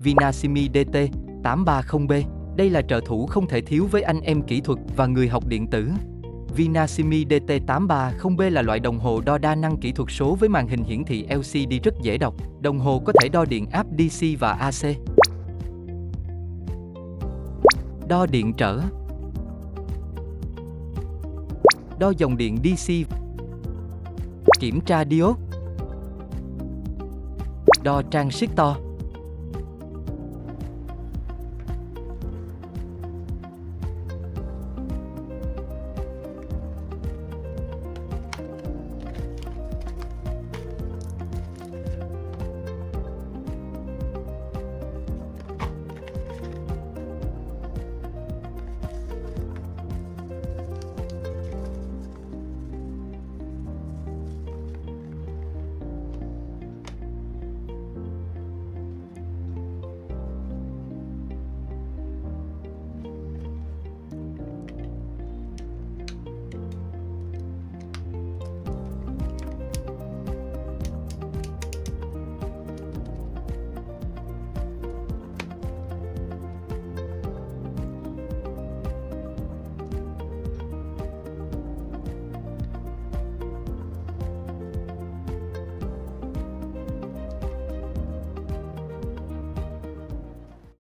Vinasimi DT830B. Đây là trợ thủ không thể thiếu với anh em kỹ thuật và người học điện tử. Vinasimi DT830B là loại đồng hồ đo đa năng kỹ thuật số với màn hình hiển thị LCD rất dễ đọc. Đồng hồ có thể đo điện áp DC và AC. Đo điện trở. Đo dòng điện DC. Kiểm tra diode. Đo transistor.